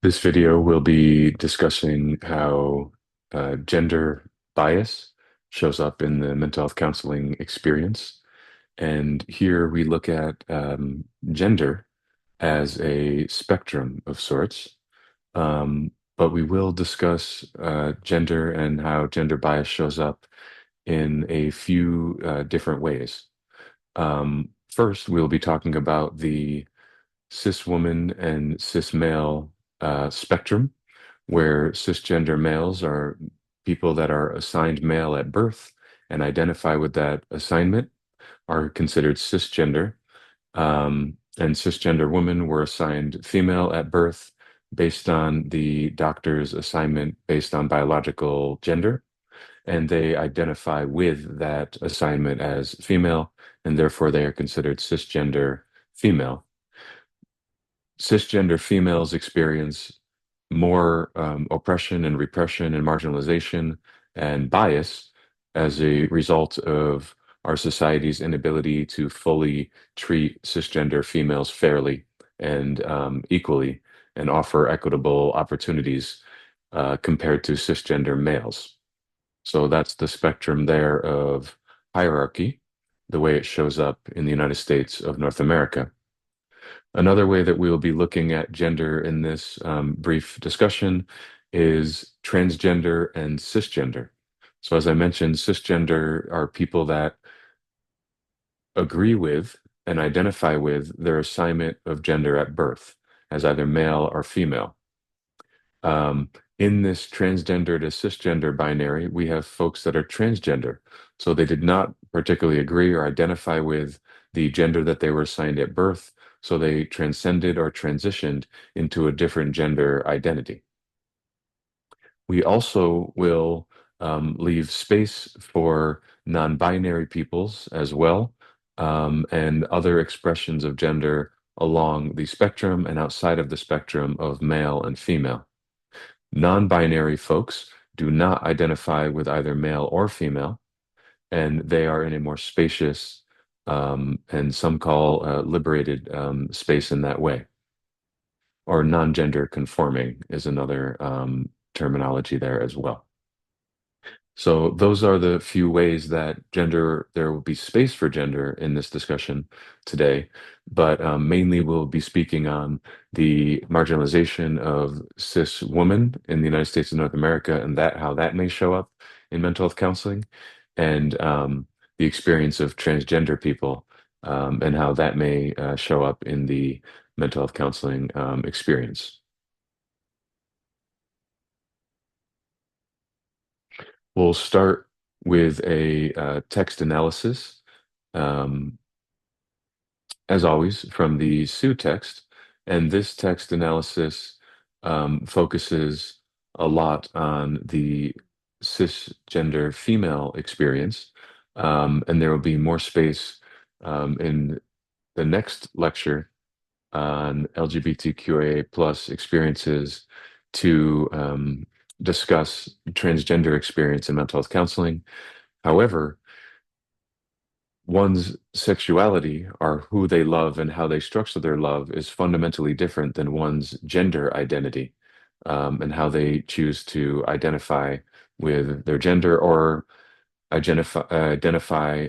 This video will be discussing how gender bias shows up in the mental health counseling experience. And here we look at gender as a spectrum of sorts. But we will discuss gender and how gender bias shows up in a few different ways. First, we'll be talking about the cis woman and cis male spectrum, where cisgender males are people that are assigned male at birth and identify with that assignment are considered cisgender. And cisgender women were assigned female at birth based on the doctor's assignment based on biological gender. And they identify with that assignment as female, and therefore they are considered cisgender female. Cisgender females experience more oppression and repression and marginalization and bias as a result of our society's inability to fully treat cisgender females fairly and equally and offer equitable opportunities compared to cisgender males. So that's the spectrum there of hierarchy, the way it shows up in the United States of North America. Another way that we will be looking at gender in this brief discussion is transgender and cisgender. So, as I mentioned, cisgender are people that agree with and identify with their assignment of gender at birth as either male or female. Um, in this transgender to cisgender binary, we have folks that are transgender. So they did not particularly agree or identify with the gender that they were assigned at birth. So they transcended or transitioned into a different gender identity. We also will leave space for non-binary peoples as well, and other expressions of gender along the spectrum and outside of the spectrum of male and female. Non-binary folks do not identify with either male or female, and they are in a more spacious and some call liberated space in that way. Or non-gender conforming is another terminology there as well. So those are the few ways that there will be space for gender in this discussion today, but mainly we'll be speaking on the marginalization of cis women in the United States of North America and how that may show up in mental health counseling, and the experience of transgender people and how that may show up in the mental health counseling experience. We'll start with a text analysis, um, as always, from the Sioux text. And this text analysis focuses a lot on the cisgender female experience. And there will be more space in the next lecture on LGBTQIA plus experiences to discuss transgender experience in mental health counseling. However, one's sexuality or who they love and how they structure their love is fundamentally different than one's gender identity, and how they choose to identify with their gender or identify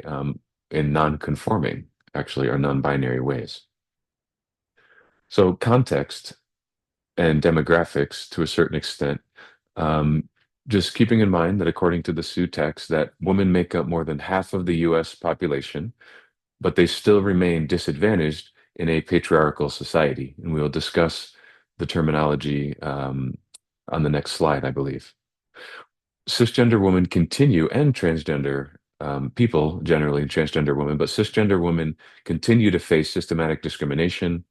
in non-conforming, actually, or non-binary ways. So context and demographics to a certain extent. Um, just keeping in mind that according to the Sioux text, that women make up more than half of the U.S. population, but they still remain disadvantaged in a patriarchal society. And we will discuss the terminology on the next slide, I believe. Cisgender women continue, and transgender people generally, transgender women, but cisgender women continue to face systematic discrimination,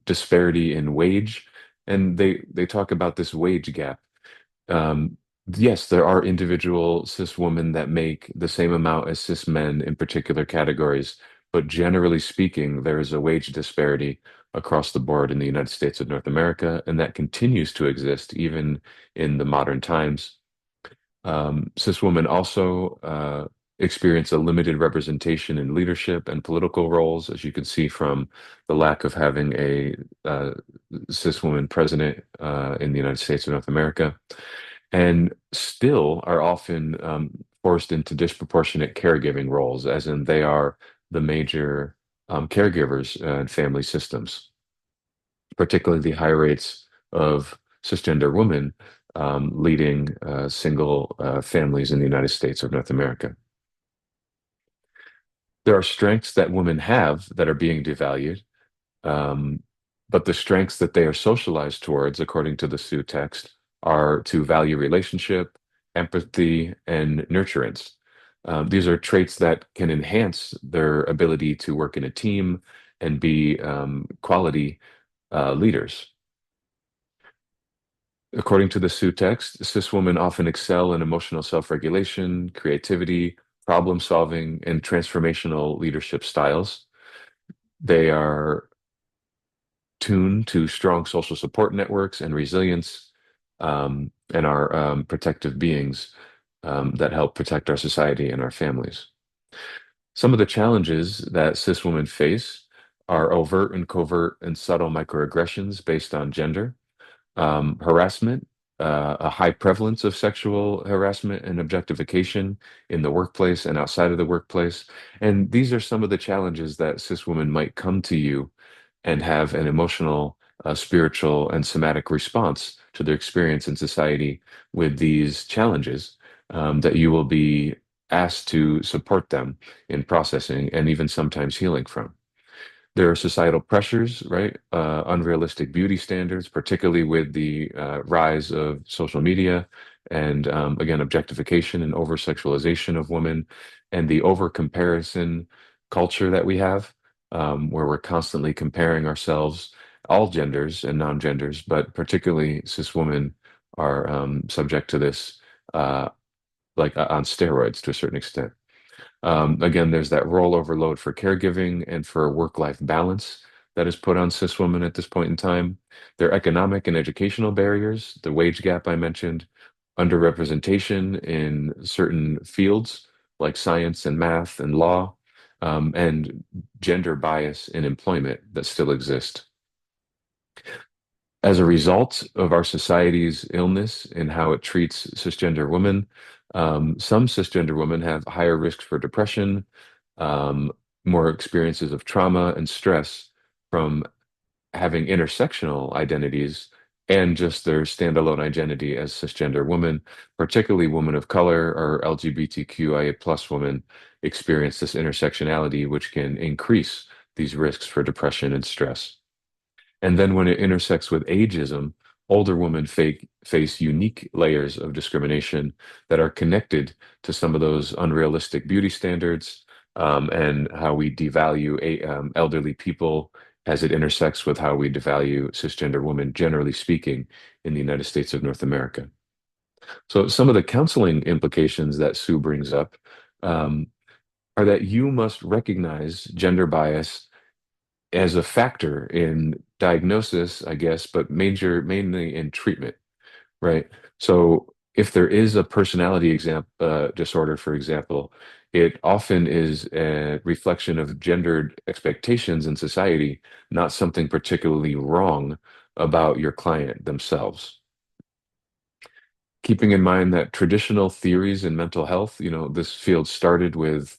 disparity in wage, and they talk about this wage gap. Um, yes, there are individual cis women that make the same amount as cis men in particular categories, but generally speaking, there is a wage disparity across the board in the United States of North America, and that continues to exist even in the modern times. Cis women also experience a limited representation in leadership and political roles, as you can see from the lack of having a cis woman president in the United States of North America, and still are often forced into disproportionate caregiving roles, as in they are the major caregivers in family systems, particularly the high rates of cisgender women leading single families in the United States of North America. There are strengths that women have that are being devalued, um, but the strengths that they are socialized towards, according to the Sioux text, are to value relationship, empathy, and nurturance. These are traits that can enhance their ability to work in a team and be quality leaders. According to the Sioux text, cis women often excel in emotional self-regulation, creativity, problem solving, and transformational leadership styles. They are tuned to strong social support networks and resilience, and are protective beings that help protect our society and our families. Some of the challenges that cis women face are overt and covert and subtle microaggressions based on gender, harassment, a high prevalence of sexual harassment and objectification in the workplace and outside of the workplace. And these are some of the challenges that cis women might come to you and have an emotional, spiritual, and somatic response to their experience in society with these challenges, that you will be asked to support them in processing and even sometimes healing from. There are societal pressures, right? Unrealistic beauty standards, particularly with the rise of social media and, again, objectification and over sexualization of women, and the over comparison culture that we have, where we're constantly comparing ourselves, all genders and non-genders, but particularly cis women are subject to this, like on steroids to a certain extent. Again, there's that rollover load for caregiving and for work-life balance that is put on cis women at this point in time. There are economic and educational barriers, the wage gap I mentioned, underrepresentation in certain fields like science and math and law, and gender bias in employment that still exist. As a result of our society's illness and how it treats cisgender women, some cisgender women have higher risks for depression, um, more experiences of trauma and stress from having intersectional identities and just their standalone identity as cisgender women, particularly women of color or LGBTQIA plus women, experience this intersectionality, which can increase these risks for depression and stress. And then when it intersects with ageism, older women face unique layers of discrimination that are connected to some of those unrealistic beauty standards, and how we devalue elderly people as it intersects with how we devalue cisgender women, generally speaking, in the United States of North America. So some of the counseling implications that Sue brings up um, are that you must recognize gender bias as a factor in diagnosis, I guess, but mainly in treatment, right? So if there is a personality disorder, for example, it often is a reflection of gendered expectations in society, not something particularly wrong about your client themselves. Keeping in mind that traditional theories in mental health, this field started with,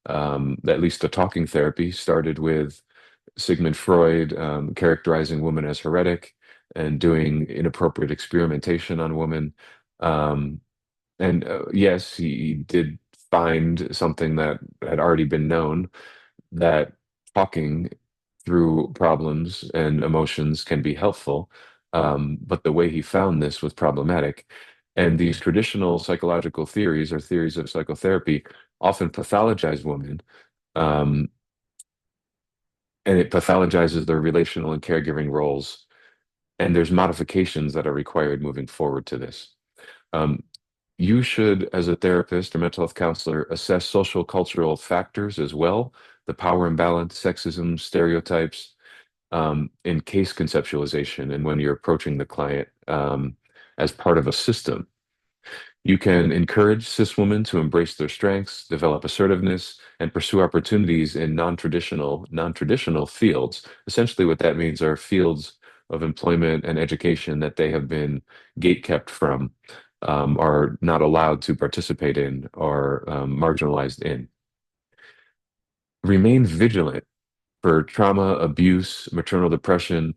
at least the talking therapy started with Sigmund Freud characterizing women as heretic and doing inappropriate experimentation on women. Um, and yes, he did find something that had already been known, that talking through problems and emotions can be helpful. But the way he found this was problematic. And these traditional psychological theories or theories of psychotherapy often pathologize women. Um, and it pathologizes their relational and caregiving roles. And there's modifications that are required moving forward to this. Um, you should, as a therapist or mental health counselor, assess social cultural factors as well, the power imbalance, sexism, stereotypes, in case conceptualization, and when you're approaching the client as part of a system. You can encourage cis women to embrace their strengths, develop assertiveness, and pursue opportunities in non-traditional fields. Essentially, what that means are fields of employment and education that they have been gatekept from, are not allowed to participate in, or marginalized in. Remain vigilant for trauma, abuse, maternal depression,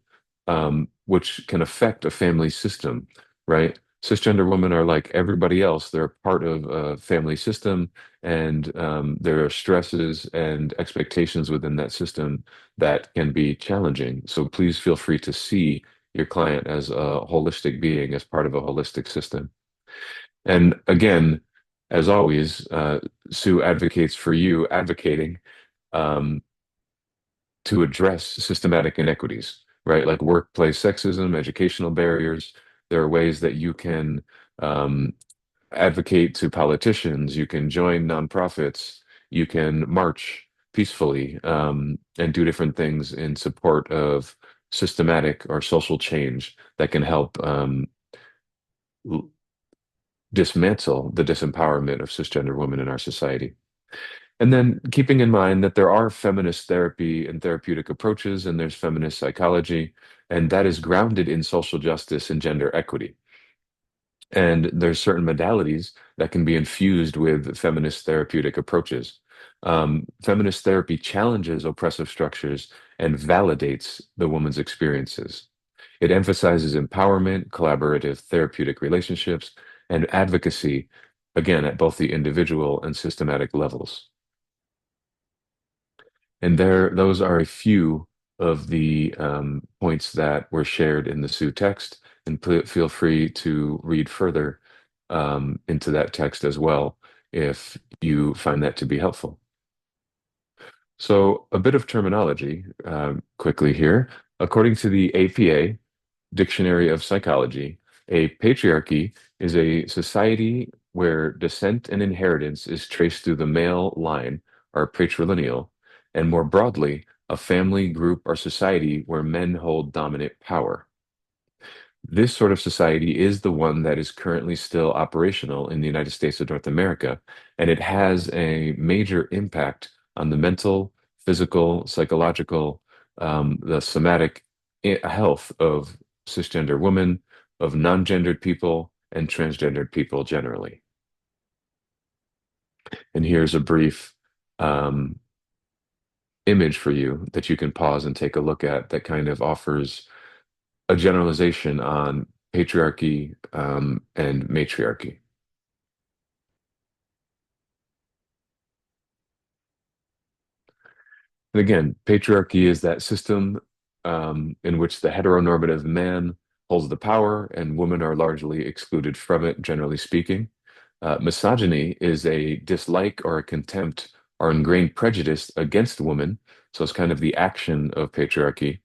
which can affect a family system, right? Cisgender women are like everybody else. They're part of a family system, and there are stresses and expectations within that system that can be challenging. So please feel free to see your client as a holistic being, as part of a holistic system. And again, as always, Sue advocates for you advocating um, to address systematic inequities, right? Like workplace sexism, educational barriers. There are ways that you can um, advocate to politicians, you can join nonprofits, you can march peacefully, and do different things in support of systematic or social change that can help dismantle the disempowerment of cisgender women in our society. And then keeping in mind that there are feminist therapy and therapeutic approaches, and there's feminist psychology, and that is grounded in social justice and gender equity. And there's certain modalities that can be infused with feminist therapeutic approaches. Feminist therapy challenges oppressive structures and validates the woman's experiences. It emphasizes empowerment, collaborative therapeutic relationships, and advocacy, again, at both the individual and systematic levels. And those are a few of the points that were shared in the Sioux text, and feel free to read further into that text as well if you find that to be helpful. So, a bit of terminology quickly here. According to the APA, Dictionary of Psychology, a patriarchy is a society where descent and inheritance is traced through the male line, or patrilineal, and more broadly, a family, group, or society where men hold dominant power. This sort of society is the one that is currently still operational in the United States of North America, and it has a major impact on the mental, physical, psychological, the somatic health of cisgender women, of non-gendered people, and transgendered people generally. And here's a brief um, image for you that you can pause and take a look at that kind of offers a generalization on patriarchy and matriarchy. And again, patriarchy is that system in which the heteronormative man holds the power and women are largely excluded from it, generally speaking. Misogyny is a dislike or a contempt or ingrained prejudice against women. So it's kind of the action of patriarchy.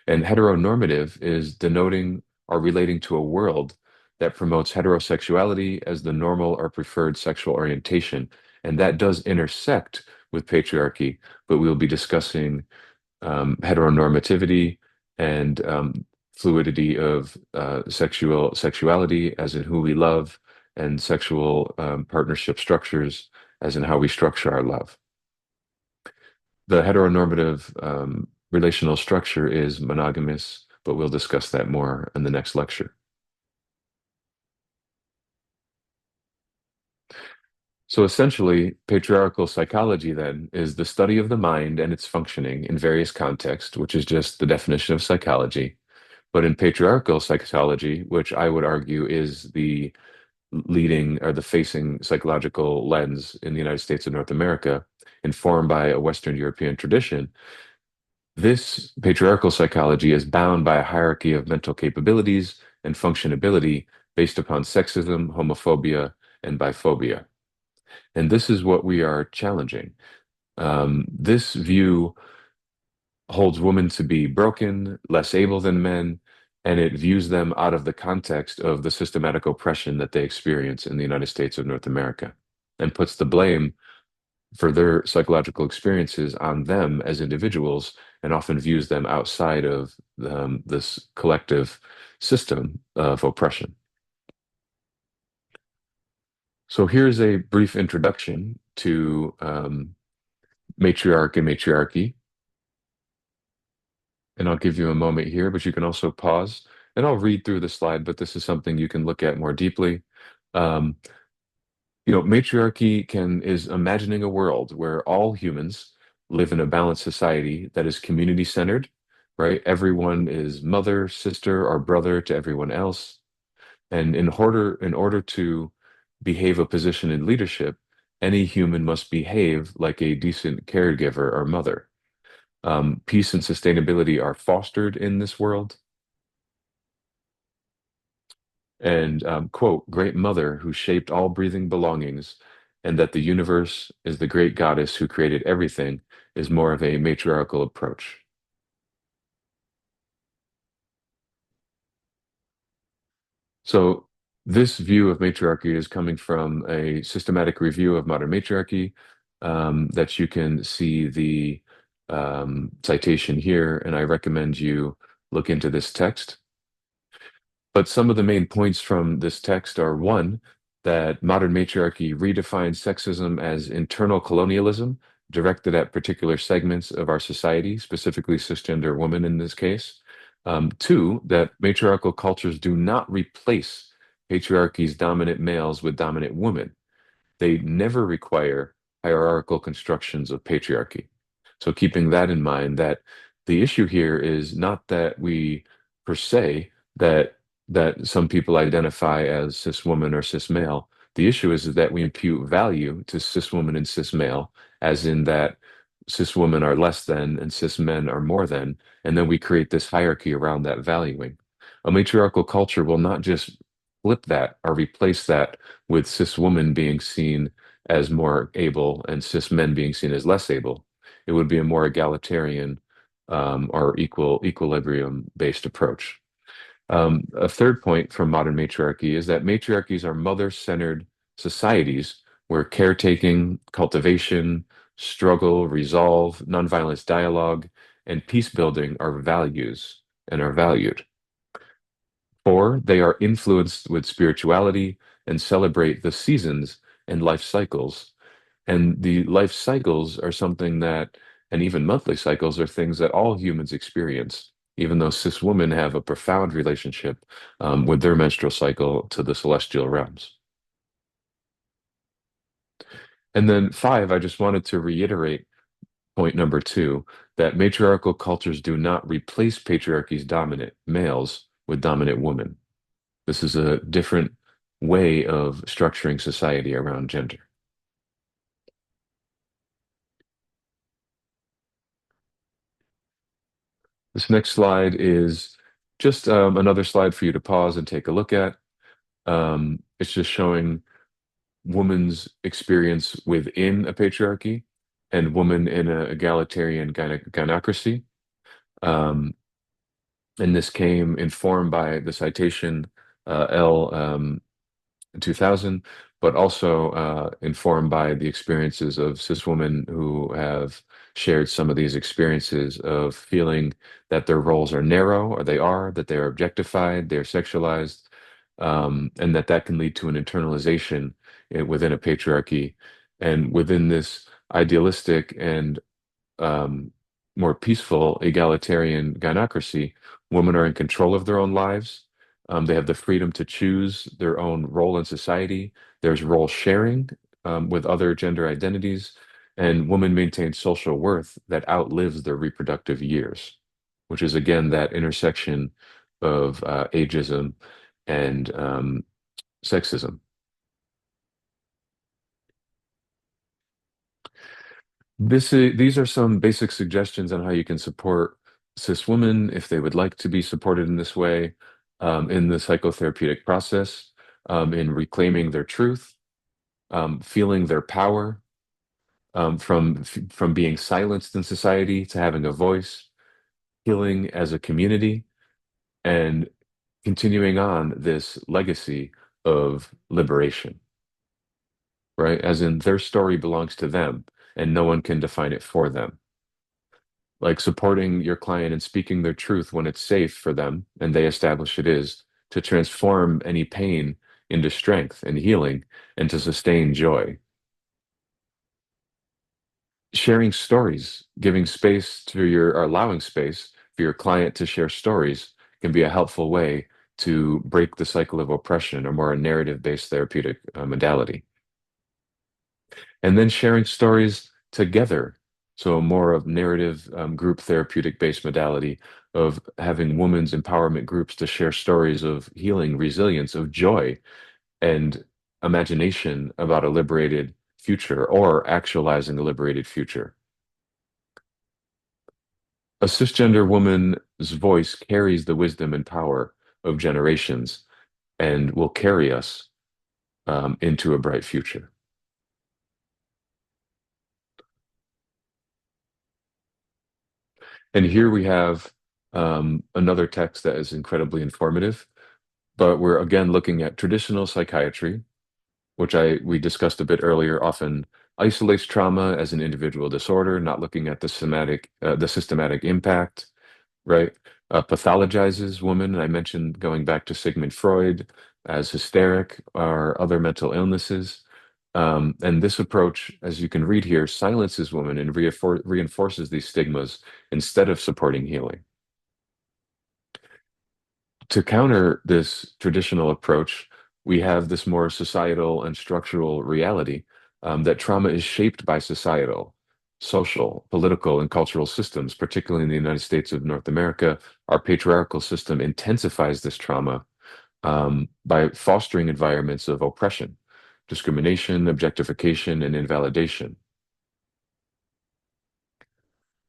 And heteronormative is denoting or relating to a world that promotes heterosexuality as the normal or preferred sexual orientation. And that does intersect with patriarchy, but we'll be discussing heteronormativity and fluidity of sexuality, as in who we love, and sexual partnership structures, as in how we structure our love. The heteronormative relational structure is monogamous, but we'll discuss that more in the next lecture. So essentially, patriarchal psychology then is the study of the mind and its functioning in various contexts, which is just the definition of psychology. But in patriarchal psychology, which I would argue is the leading or the facing psychological lens in the United States of North America, informed by a Western European tradition, this patriarchal psychology is bound by a hierarchy of mental capabilities and functionability based upon sexism, homophobia, and biphobia. And this is what we are challenging. This view holds women to be broken, less able than men, and it views them out of the context of the systematic oppression that they experience in the United States of North America, and puts the blame for their psychological experiences on them as individuals, and often views them outside of this collective system of oppression. So here's a brief introduction to matriarch and matriarchy. And I'll give you a moment here, but you can also pause and I'll read through the slide, but this is something you can look at more deeply. Um, matriarchy is imagining a world where all humans live in a balanced society that is community centered, right? Everyone is mother, sister, or brother to everyone else. And in order to behave a position in leadership, any human must behave like a decent caregiver or mother. Peace and sustainability are fostered in this world. And quote, great mother who shaped all breathing belongings, and that the universe is the great goddess who created everything is more of a matriarchal approach. So this view of matriarchy is coming from a systematic review of modern matriarchy that you can see the citation here, and I recommend you look into this text. But some of the main points from this text are one, that modern matriarchy redefines sexism as internal colonialism directed at particular segments of our society, specifically cisgender women in this case. Two, that matriarchal cultures do not replace patriarchy's dominant males with dominant women. They never require hierarchical constructions of patriarchy. So keeping that in mind, that the issue here is not that we per se that some people identify as cis woman or cis male. The issue is that we impute value to cis woman and cis male, as in that cis women are less than and cis men are more than, and then we create this hierarchy around that valuing. A matriarchal culture will not just flip that or replace that with cis women being seen as more able and cis men being seen as less able. It would be a more egalitarian or equilibrium based approach. A third point from modern matriarchy is that matriarchies are mother-centered societies where caretaking, cultivation, struggle, resolve, nonviolence dialogue, and peace building are values and are valued. Four, they are influenced with spirituality and celebrate the seasons and life cycles. And the life cycles are something that, and even monthly cycles are things that all humans experience, even though cis women have a profound relationship with their menstrual cycle to the celestial realms. And then five, I just wanted to reiterate point number two, that matriarchal cultures do not replace patriarchy's dominant males with dominant women. This is a different way of structuring society around gender. This next slide is just another slide for you to pause and take a look at. It's just showing woman's experience within a patriarchy and woman in an egalitarian gynocracy. Um, and this came informed by the citation L 2000, but also informed by the experiences of cis women who have shared some of these experiences of feeling that their roles are narrow, or that they are objectified, they're sexualized, and that can lead to an internalization within a patriarchy. And within this idealistic and um, more peaceful egalitarian gynocracy, women are in control of their own lives. They have the freedom to choose their own role in society. There's role sharing with other gender identities, and women maintain social worth that outlives their reproductive years, which is again that intersection of ageism and sexism. These are some basic suggestions on how you can support cis women if they would like to be supported in this way, in the psychotherapeutic process, in reclaiming their truth, feeling their power, from being silenced in society to having a voice, healing as a community, and continuing on this legacy of liberation, right? As in their story belongs to them, and no one can define it for them. Like supporting your client and speaking their truth when it's safe for them and they establish it is, to transform any pain into strength and healing and to sustain joy. Sharing stories, giving space to your, or allowing space for your client to share stories can be a helpful way to break the cycle of oppression or more a narrative-based therapeutic modality. And then sharing stories together. So more of narrative group therapeutic based modality of having women's empowerment groups to share stories of healing, resilience, of joy, and imagination about a liberated future or actualizing a liberated future. A cisgender woman's voice carries the wisdom and power of generations and will carry us into a bright future. And here we have another text that is incredibly informative, but we're again looking at traditional psychiatry, which we discussed a bit earlier, often isolates trauma as an individual disorder, not looking at the systematic impact, right? Pathologizes women. And I mentioned going back to Sigmund Freud as hysteric or other mental illnesses. And this approach, as you can read here, silences women and reinforces these stigmas instead of supporting healing. To counter this traditional approach, we have this more societal and structural reality that trauma is shaped by societal, social, political, and cultural systems, particularly in the United States of North America. Our patriarchal system intensifies this trauma by fostering environments of oppression, discrimination, objectification, and invalidation.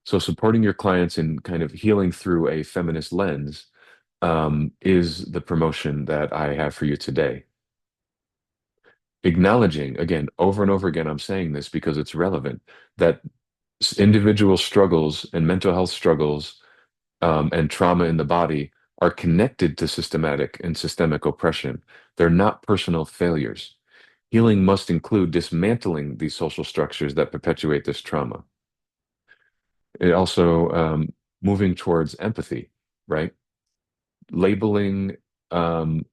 So supporting your clients in kind of healing through a feminist lens is the promotion that I have for you today. Acknowledging, again, over and over again, I'm saying this because it's relevant, that individual struggles and mental health struggles and trauma in the body are connected to systematic and systemic oppression. They're not personal failures. Healing must include dismantling these social structures that perpetuate this trauma. It also moving towards empathy, right? Labeling um,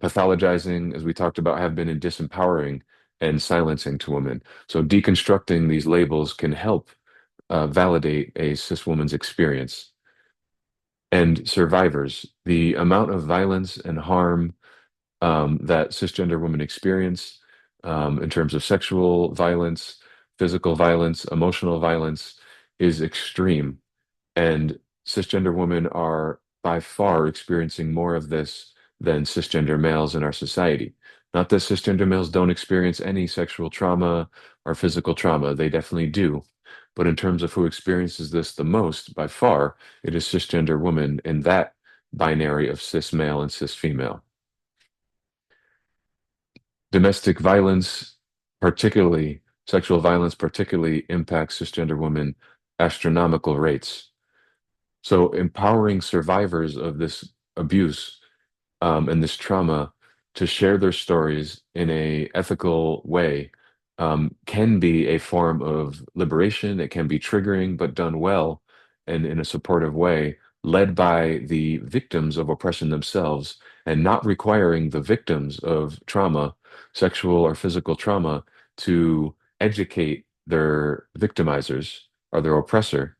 pathologizing, as we talked about, have been in disempowering and silencing to women. So deconstructing these labels can help validate a cis woman's experience. And survivors, the amount of violence and harm that cisgender women experience in terms of sexual violence, physical violence, emotional violence is extreme. And cisgender women are by far experiencing more of this than cisgender males in our society. Not that cisgender males don't experience any sexual trauma or physical trauma, they definitely do. But in terms of who experiences this the most, by far, it is cisgender women in that binary of cis male and cis female. Domestic violence, particularly sexual violence, particularly impacts cisgender women astronomical rates. So empowering survivors of this abuse and this trauma to share their stories in a ethical way can be a form of liberation. It can be triggering, but done well and in a supportive way, led by the victims of oppression themselves and not requiring the victims of trauma, sexual or physical trauma, to educate their victimizers or their oppressor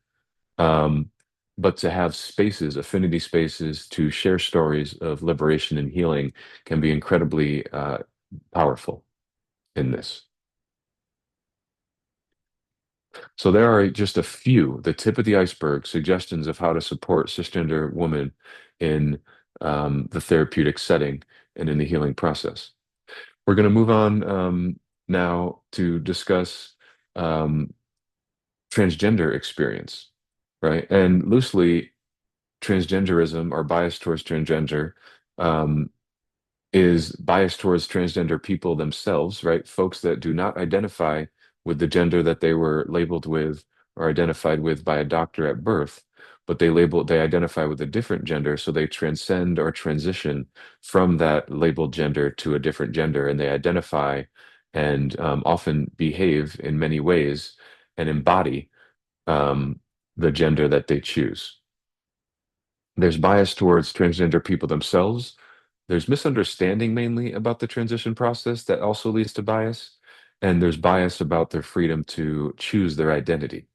um, but to have spaces, affinity spaces to share stories of liberation and healing can be incredibly powerful in this. So there are just a few, the tip of the iceberg, suggestions of how to support cisgender women in the therapeutic setting and in the healing process. We're going to move on now to discuss um, transgender experience, right? And loosely, transgenderism or bias towards transgender um, is bias towards transgender people themselves, right? Folks that do not identify with the gender that they were labeled with or identified with by a doctor at birth, but they identify with a different gender, so they transcend or transition from that labeled gender to a different gender, and they identify and often behave in many ways and embody um, the gender that they choose. There's bias towards transgender people themselves. There's misunderstanding mainly about the transition process that also leads to bias. And there's bias about their freedom to choose their identity.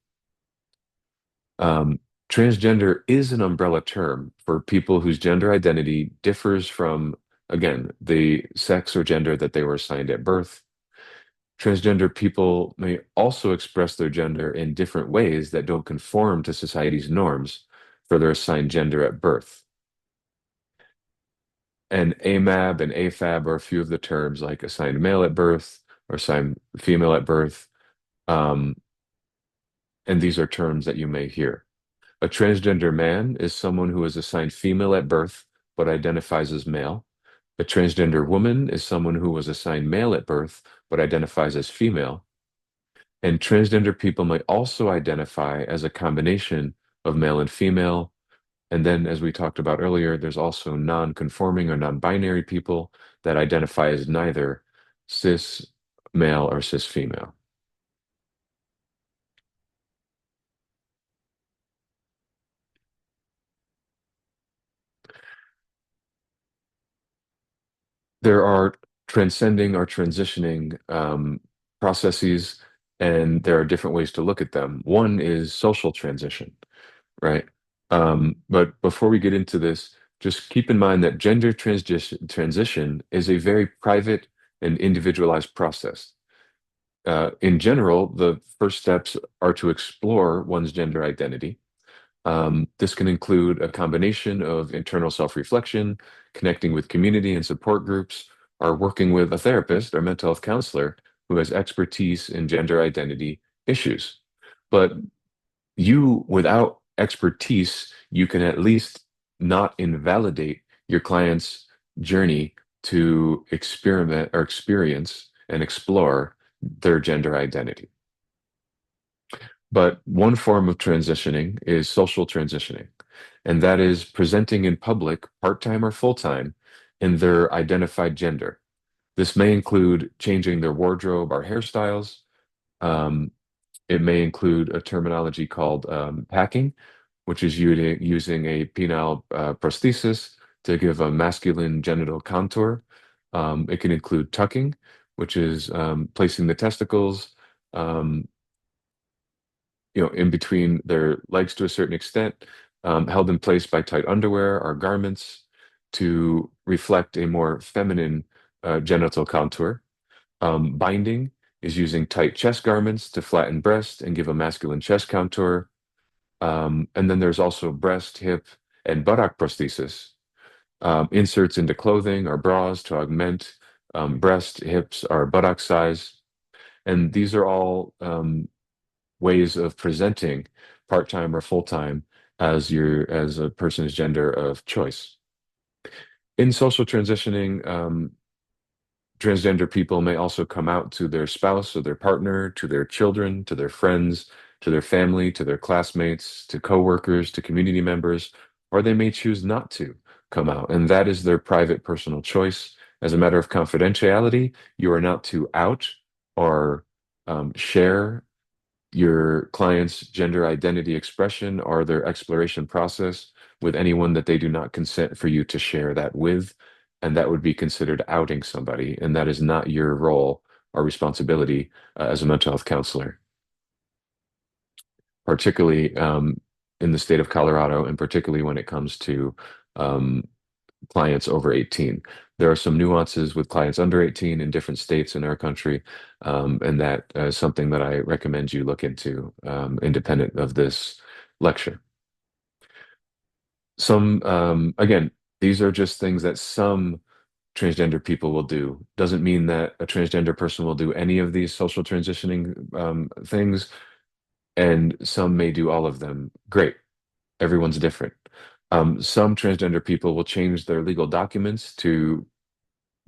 Um, Transgender is an umbrella term for people whose gender identity differs from, again, the sex or gender that they were assigned at birth. Transgender people may also express their gender in different ways that don't conform to society's norms for their assigned gender at birth. And AMAB and AFAB are a few of the terms like assigned male at birth or assigned female at birth. Um, and these are terms that you may hear. A transgender man is someone who is assigned female at birth but identifies as male. A transgender woman is someone who was assigned male at birth but identifies as female. And transgender people may also identify as a combination of male and female. And then, as we talked about earlier, there's also non-conforming or non-binary people that identify as neither cis male or cis female. There are transcending or transitioning processes, and there are different ways to look at them. One is social transition, right? But before we get into this, just keep in mind that gender transition is a very private and individualized process. In general, the first steps are to explore one's gender identity. This can include a combination of internal self-reflection, connecting with community and support groups, or working with a therapist or mental health counselor who has expertise in gender identity issues. But you, without expertise, you can at least not invalidate your client's journey to experiment or experience and explore their gender identity. But one form of transitioning is social transitioning, and that is presenting in public, part-time or full-time, in their identified gender. This may include changing their wardrobe or hairstyles. Um, it may include a terminology called packing, which is using a penile prosthesis to give a masculine genital contour. It can include tucking, which is placing the testicles um, in between their legs to a certain extent, held in place by tight underwear or garments to reflect a more feminine genital contour. Binding is using tight chest garments to flatten breast and give a masculine chest contour. And then there's also breast, hip, and buttock prosthesis. Inserts into clothing or bras to augment breast, hips, or buttock size. And these are all ways of presenting part-time or full-time as a person's gender of choice. In social transitioning, transgender people may also come out to their spouse or their partner, to their children, to their friends, to their family, to their classmates, to coworkers, to community members, or they may choose not to come out, and that is their private personal choice. As a matter of confidentiality, you are not to out or share your client's gender identity expression or their exploration process with anyone that they do not consent for you to share that with. And that would be considered outing somebody. And that is not your role or responsibility as a mental health counselor, particularly in the state of Colorado, and particularly when it comes to um, clients over 18. There are some nuances with clients under 18 in different states in our country, and that is something that I recommend you look into, independent of this lecture. Again, these are just things that some transgender people will do. Doesn't mean that a transgender person will do any of these social transitioning things, and some may do all of them. Great. Everyone's different. Some transgender people will change their legal documents to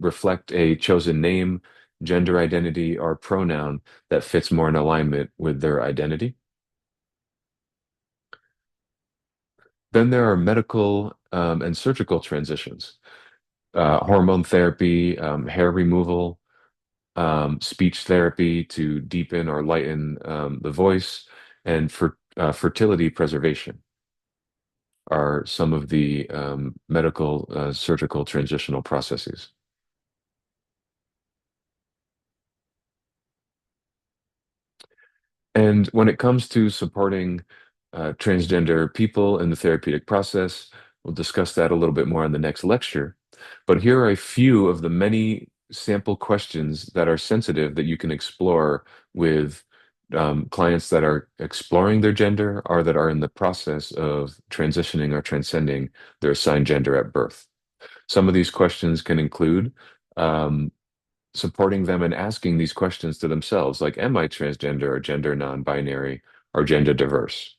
reflect a chosen name, gender identity, or pronoun that fits more in alignment with their identity. Then there are medical and surgical transitions, hormone therapy, hair removal, speech therapy to deepen or lighten the voice, and fertility preservation are some of the medical surgical transitional processes. And when it comes to supporting transgender people in the therapeutic process. We'll discuss that a little bit more in the next lecture. But here are a few of the many sample questions that are sensitive that you can explore with clients that are exploring their gender or that are in the process of transitioning or transcending their assigned gender at birth. Some of these questions can include um, supporting them and asking these questions to themselves, like, am I transgender or gender non-binary or gender diverse?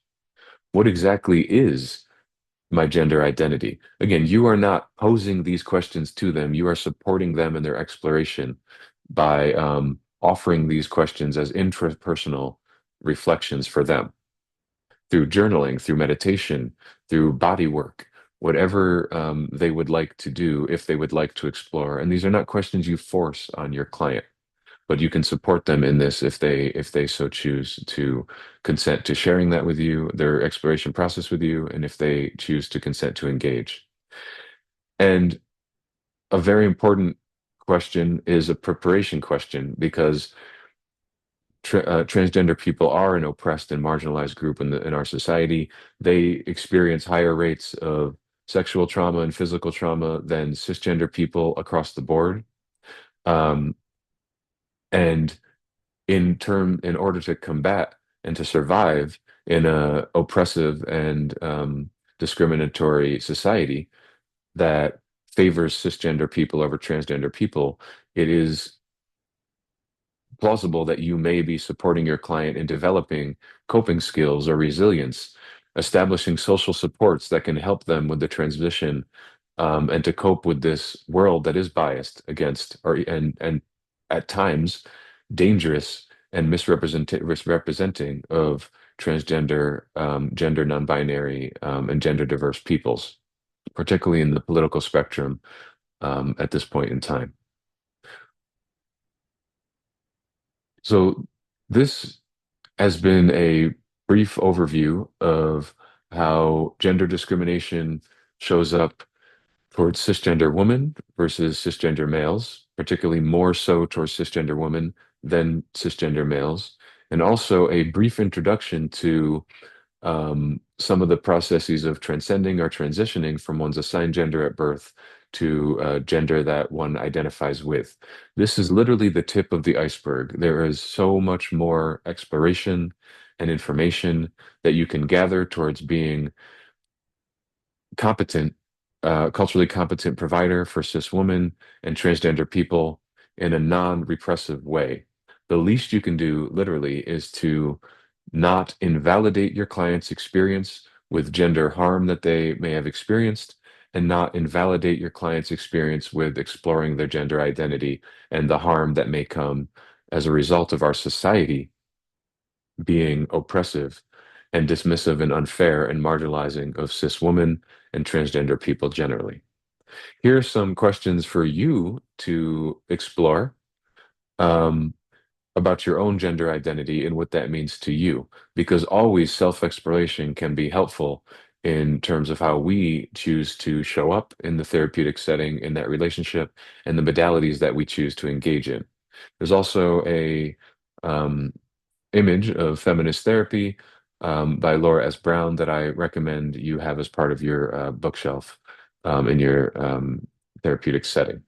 What exactly is my gender identity? Again, you are not posing these questions to them. You are supporting them in their exploration by offering these questions as intrapersonal reflections for them through journaling, through meditation, through body work, whatever they would like to do if they would like to explore. And these are not questions you force on your client, but you can support them in this if they so choose to consent to sharing that with you, their exploration process with you, and if they choose to consent to engage. And a very important question is a preparation question because transgender people are an oppressed and marginalized group in our society. They experience higher rates of sexual trauma and physical trauma than cisgender people across the board. Um, and in order to combat and to survive in a oppressive and discriminatory society that favors cisgender people over transgender people, it is plausible that you may be supporting your client in developing coping skills or resilience, establishing social supports that can help them with the transition, and to cope with this world that is biased against or and at times dangerous and misrepresenting of transgender, gender non-binary, and gender diverse peoples, particularly in the political spectrum, at this point in time. So this has been a brief overview of how gender discrimination shows up towards cisgender women versus cisgender males, particularly more so towards cisgender women than cisgender males, and also a brief introduction to some of the processes of transcending or transitioning from one's assigned gender at birth to gender that one identifies with. This is literally the tip of the iceberg. There is so much more exploration and information that you can gather towards being competent, culturally competent provider for cis women and transgender people in a non-repressive way. The least you can do, literally, is to not invalidate your client's experience with gender harm that they may have experienced, and not invalidate your client's experience with exploring their gender identity and the harm that may come as a result of our society being oppressive and dismissive and unfair and marginalizing of cis women and transgender people generally. Here are some questions for you to explore um, about your own gender identity and what that means to you, because always self-exploration can be helpful in terms of how we choose to show up in the therapeutic setting in that relationship and the modalities that we choose to engage in. There's also a um, image of feminist therapy by Laura S. Brown that I recommend you have as part of your bookshelf in your therapeutic setting.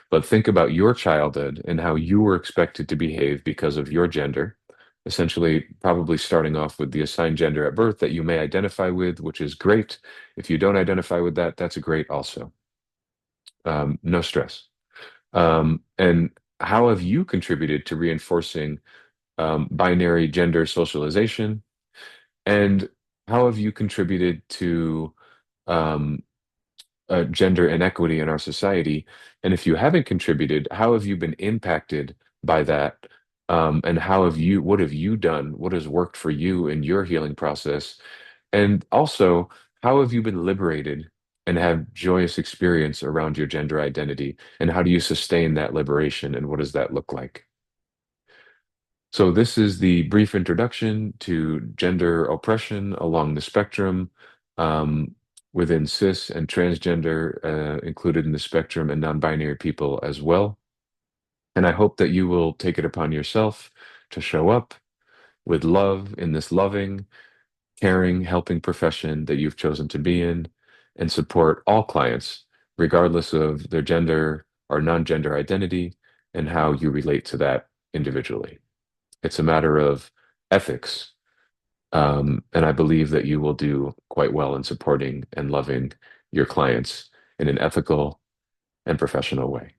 But think about your childhood and how you were expected to behave because of your gender, essentially, probably starting off with the assigned gender at birth that you may identify with, which is great. If you don't identify with that, that's a great also. No stress. And how have you contributed to reinforcing binary gender socialization? And how have you contributed to um, gender inequity in our society? And if you haven't contributed, how have you been impacted by that? And what have you done? What has worked for you in your healing process? And also, how have you been liberated and have joyous experience around your gender identity? And how do you sustain that liberation? And what does that look like? So this is the brief introduction to gender oppression along the spectrum, um, within cis and transgender, included in the spectrum, and non-binary people as well. And I hope that you will take it upon yourself to show up with love in this loving, caring, helping profession that you've chosen to be in, and support all clients, regardless of their gender or non-gender identity, and how you relate to that individually. It's a matter of ethics. And I believe that you will do quite well in supporting and loving your clients in an ethical and professional way.